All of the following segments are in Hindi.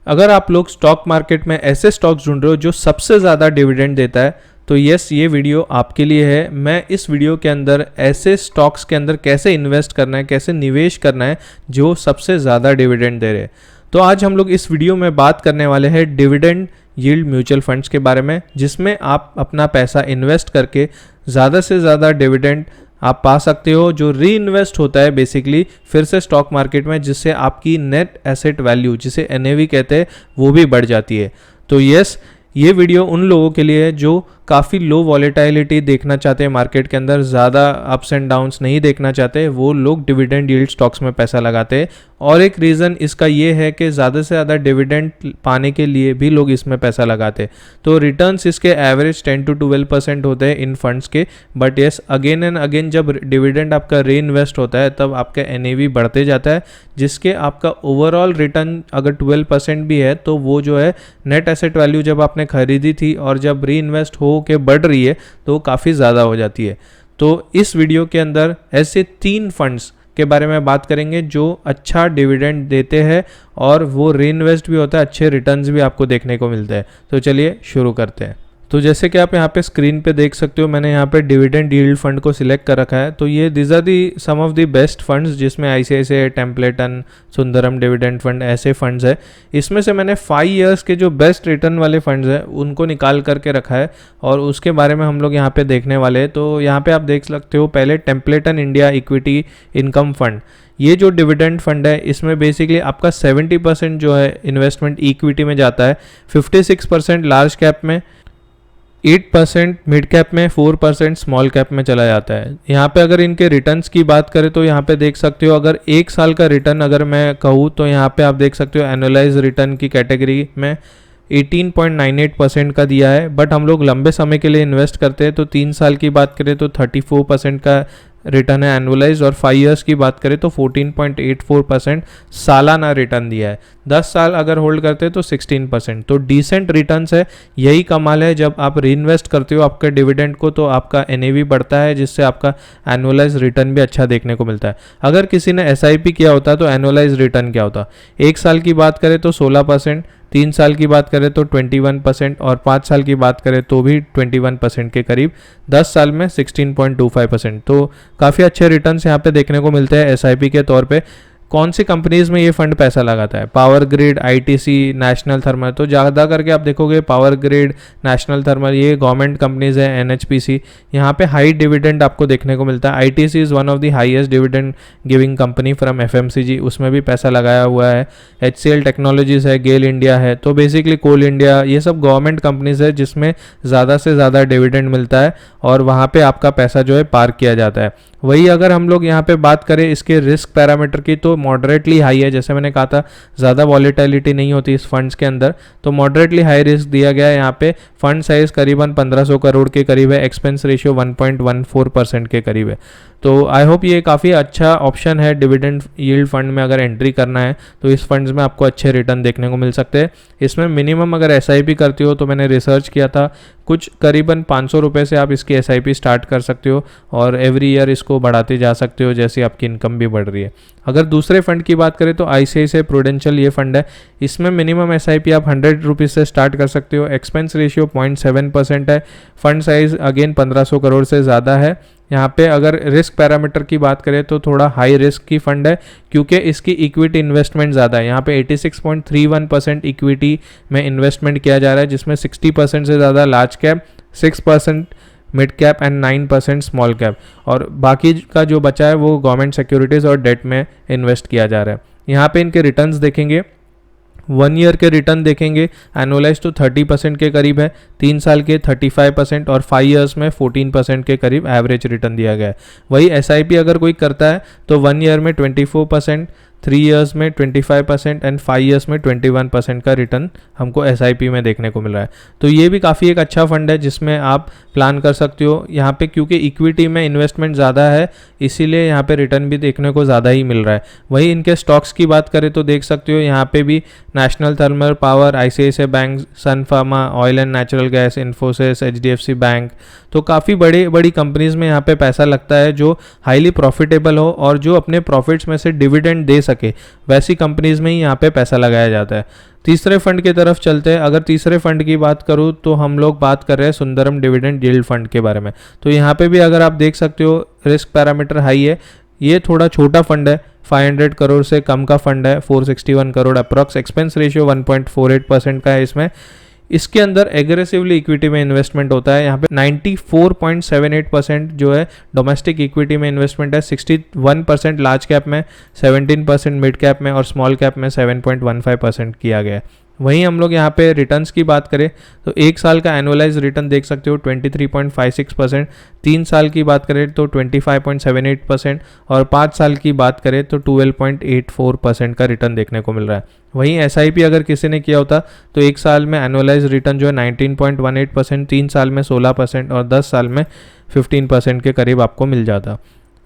अगर आप लोग स्टॉक मार्केट में ऐसे स्टॉक्स ढूंढ रहे हो जो सबसे ज़्यादा डिविडेंड देता है, तो यस, ये वीडियो आपके लिए है। मैं इस वीडियो के अंदर ऐसे स्टॉक्स के अंदर कैसे इन्वेस्ट करना है, कैसे निवेश करना है जो सबसे ज़्यादा डिविडेंड दे रहे हैं। तो आज हम लोग इस वीडियो में बात करने वाले हैं डिविडेंड यील्ड म्यूचुअल फंड्स के बारे में, जिसमें आप अपना पैसा इन्वेस्ट करके ज़्यादा से ज़्यादा डिविडेंड आप पा सकते हो, जो री इन्वेस्ट होता है बेसिकली फिर से स्टॉक मार्केट में, जिससे आपकी नेट एसेट वैल्यू, जिसे NAV कहते हैं, वो भी बढ़ जाती है। तो यस, ये वीडियो उन लोगों के लिए है जो काफ़ी लो वॉलेटिलिटी देखना चाहते हैं मार्केट के अंदर, ज़्यादा अप्स एंड डाउन्स नहीं देखना चाहते, वो लोग डिविडेंड यील्ड स्टॉक्स में पैसा लगाते हैं। और एक रीज़न इसका ये है कि ज़्यादा से ज़्यादा डिविडेंड पाने के लिए भी लोग इसमें पैसा लगाते हैं। तो रिटर्न्स इसके एवरेज 10 to 12% होते हैं इन फंड्स के। But yes, again and again जब डिविडेंड आपका री इन्वेस्ट होता है तब आपका NAV बढ़ते जाता है, जिसके आपका ओवरऑल रिटर्न अगर 12% भी है तो वो जो है नेट एसेट वैल्यू जब आपने खरीदी थी और जब री इन्वेस्ट हो के बढ़ रही है तो काफ़ी ज़्यादा हो जाती है। तो इस वीडियो के अंदर ऐसे 3 फंड्स के बारे में बात करेंगे जो अच्छा डिविडेंड देते हैं और वो री इन्वेस्ट भी होता है, अच्छे रिटर्न्स भी आपको देखने को मिलते हैं। तो चलिए शुरू करते हैं। तो जैसे कि आप यहाँ पे स्क्रीन पे देख सकते हो, मैंने यहाँ पे डिविडेंड यील्ड फंड को सिलेक्ट कर रखा है। तो ये these are the some of the best funds, जिसमें ICICI, Templeton, Sundaram dividend fund ऐसे फंड्स है। इसमें से मैंने 5 इयर्स के जो बेस्ट रिटर्न वाले फंड्स हैं उनको निकाल करके रखा है और उसके बारे में हम लोग यहाँ पे देखने वाले हैं। तो यहाँ पे आप देख सकते हो, पहले Templeton India equity income fund, ये जो डिविडेंड फंड है इसमें बेसिकली आपका 70% जो है इन्वेस्टमेंट इक्विटी में जाता है, 56% लार्ज कैप में, 8% मिड कैप में, 4% स्मॉल कैप में चला जाता है। यहाँ पे अगर इनके रिटर्न्स की बात करें तो यहाँ पे देख सकते हो, अगर 1 साल का रिटर्न अगर मैं कहूँ तो यहाँ पे आप देख सकते हो एनुअलाइज रिटर्न की कैटेगरी में 18.98% का दिया है। बट हम लोग लंबे समय के लिए इन्वेस्ट करते हैं तो 3 साल की बात करें तो 34% का रिटर्न है एनुअलाइज, और 5 इयर्स की बात करें तो 14.84% सालाना रिटर्न दिया है। 10 साल अगर होल्ड करते हैं तो 16%। तो डिसेंट रिटर्न्स है। यही कमाल है, जब आप री इन्वेस्ट करते हो आपके डिविडेंड को तो आपका NAV बढ़ता है, जिससे आपका एनुअलाइज रिटर्न भी अच्छा देखने को मिलता है। अगर किसी ने SIP किया होता तो एनुअलाइज रिटर्न क्या होता, 1 साल की बात करें तो 16%, 3 साल की बात करें तो 21% और 5 साल की बात करें तो भी 21% के करीब, 10 साल में 16.25%। तो काफ़ी अच्छे रिटर्न्स यहाँ पे देखने को मिलते हैं SIP के तौर पे। कौन सी कंपनीज में ये फंड पैसा लगाता है, power grid, ITC, national thermal. तो ज़्यादा करके आप देखोगे पावर ग्रिड, नेशनल थर्मल, ये गवर्नमेंट कंपनीज है। NHPC, यहाँ पे हाई डिविडेंड आपको देखने को मिलता है। ITC is one of the highest dividend giving company from FMCG, उसमें भी पैसा लगाया हुआ है। HCL टेक्नोलॉजीज है, गेल इंडिया है। तो बेसिकली कोल इंडिया, ये सब गवर्नमेंट कंपनीज है जिसमें ज़्यादा से ज़्यादा डिविडेंड मिलता है और वहाँ पे आपका पैसा जो है पार्क किया जाता है। वही अगर हम लोग यहाँ पे बात करें इसके रिस्क पैरामीटर की तो मॉडरेटली हाई है। जैसे मैंने कहा था, ज़्यादा वॉलेटिलिटी नहीं होती इस फंड्स के अंदर, तो मॉडरेटली हाई रिस्क दिया गया है। यहाँ पे फंड साइज करीबन 1500 करोड़ के करीब है, एक्सपेंस रेशियो 1.14% के करीब है। तो आई होप ये काफ़ी अच्छा ऑप्शन है डिविडेंड यील्ड फंड में। अगर एंट्री करना है तो इस फंड्स में आपको अच्छे रिटर्न देखने को मिल सकते हैं। इसमें मिनिमम अगर SIP करते हो तो मैंने रिसर्च किया था, कुछ करीबन 500 रुपये से आप इसकी SIP स्टार्ट कर सकते हो और एवरी ईयर इसको बढ़ाते जा सकते हो जैसे आपकी इनकम भी बढ़ रही है। अगर दूसरे फंड की बात करें तो ICICI प्रूडेंशियल ये फंड है। इसमें मिनिमम SIP आप 100 रुपीज़ से स्टार्ट कर सकते हो। एक्सपेंस रेशियो 0.7% है। फंड साइज अगेन 1500 करोड़ से ज़्यादा है। यहाँ पे अगर रिस्क पैरामीटर की बात करें तो थोड़ा हाई रिस्क की फंड है, क्योंकि इसकी इक्विटी इन्वेस्टमेंट ज़्यादा है। यहाँ पे 86.31% इक्विटी में इन्वेस्टमेंट किया जा रहा है, जिसमें 60% से ज़्यादा large cap, 6% mid cap and 9% small cap, और बाकी का जो बचा है वो गवर्नमेंट सिक्योरिटीज़ और डेट में इन्वेस्ट किया जा रहा है। यहाँ पे इनके रिटर्न्स देखेंगे, 1 ईयर के रिटर्न देखेंगे एनुअलाइज तो 30% के करीब है, 3 साल के 35% और 5 इयर्स में 14% के करीब एवरेज रिटर्न दिया गया है। वही SIP अगर कोई करता है तो 1 ईयर में 24%, 3 इयर्स में 25% एंड 5 इयर्स में 21% का रिटर्न हमको SIP में देखने को मिल रहा है। तो ये भी काफ़ी एक अच्छा फंड है जिसमें आप प्लान कर सकते हो। यहाँ पे क्योंकि इक्विटी में इन्वेस्टमेंट ज़्यादा है इसीलिए यहाँ पे रिटर्न भी देखने को ज़्यादा ही मिल रहा है। वही इनके स्टॉक्स की बात करें तो देख सकते हो यहाँ पे भी National Thermal Power, ICICI Bank, Sun Pharma, Oil and Natural Gas, Infosys, HDFC Bank, तो काफ़ी बड़ी कंपनीज में यहाँ पे पैसा लगता है जो हाईली प्रॉफिटेबल हो और जो अपने प्रॉफिट्स में से डिविडेंड दे सके वैसी कंपनीज में ही यहाँ पे पैसा लगाया जाता है। तीसरे फंड की तरफ चलते हैं। अगर तीसरे फंड की बात करूँ तो हम लोग बात कर रहे हैं सुंदरम डिविडेंड यील्ड फंड के बारे में। तो यहाँ पे भी अगर आप देख सकते हो रिस्क पैरामीटर हाई है। ये थोड़ा छोटा फंड है, 500 करोड़ से कम का फंड है, 461 करोड़ अप्रॉक्स, एक्सपेंस रेशियो 1.48% का है इसमें। इसके अंदर एग्रेसिवली इक्विटी में इन्वेस्टमेंट होता है। यहाँ पे 94.78% जो है डोमेस्टिक इक्विटी में इन्वेस्टमेंट है, 61% लार्ज कैप में, 17% मिड कैप में और स्मॉल कैप में 7.15% किया गया है। वहीं हम लोग यहाँ पे रिटर्न्स की बात करें तो एक साल का एनुअलाइज रिटर्न देख सकते हो 23.56%, 3 साल की बात करें तो 25.78% और 5 साल की बात करें तो 12.84% का रिटर्न देखने को मिल रहा है। वहीं SIP अगर किसी ने किया होता तो एक साल में एनुअलाइज रिटर्न जो है 19.18%, 3 साल में 16% और 10 साल में 15% के करीब आपको मिल जाता।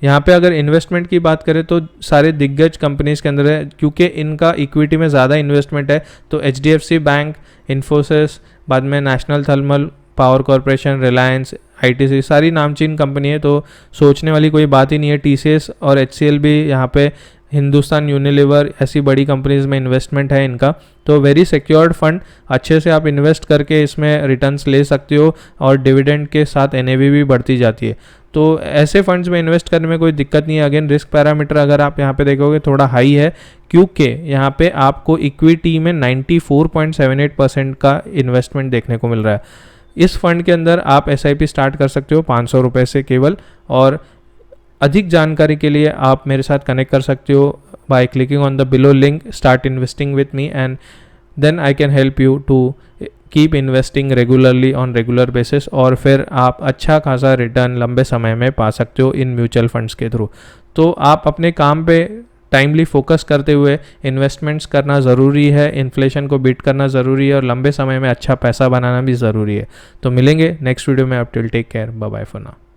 यहाँ पे अगर इन्वेस्टमेंट की बात करें तो सारे दिग्गज कंपनीज के अंदर है, क्योंकि इनका इक्विटी में ज़्यादा इन्वेस्टमेंट है। तो HDFC बैंक, इन्फोसिस, बाद में national Thermal power corporation, Reliance, ITC सारी नामचीन कंपनी है, तो सोचने वाली कोई बात ही नहीं है। TCS और HCL भी यहाँ पे, हिंदुस्तान यूनिलीवर, ऐसी बड़ी कंपनीज में इन्वेस्टमेंट है इनका। तो वेरी सिक्योर्ड फंड, अच्छे से आप इन्वेस्ट करके इसमें रिटर्न्स ले सकते हो और डिविडेंड के साथ NAV भी बढ़ती जाती है। तो ऐसे फंड्स में इन्वेस्ट करने में कोई दिक्कत नहीं है। अगेन रिस्क पैरामीटर अगर आप यहाँ पे देखोगे थोड़ा हाई है, क्योंकि यहाँ पे आपको इक्विटी में 94.78% का इन्वेस्टमेंट देखने को मिल रहा है। इस फंड के अंदर आप SIP स्टार्ट कर सकते हो 500 रुपये से केवल। और अधिक जानकारी के लिए आप मेरे साथ कनेक्ट कर सकते हो by clicking on the below link, start investing with me, and then I can help you to keep investing regularly on regular basis, और फिर आप अच्छा खासा रिटर्न लंबे समय में पा सकते हो इन म्यूचुअल फंड्स के थ्रू। तो आप अपने काम पे टाइमली फोकस करते हुए इन्वेस्टमेंट्स करना ज़रूरी है, इन्फ्लेशन को बीट करना ज़रूरी है और लंबे समय में अच्छा पैसा बनाना भी ज़रूरी है। तो मिलेंगे नेक्स्ट वीडियो में। आप till take care, bye bye for now.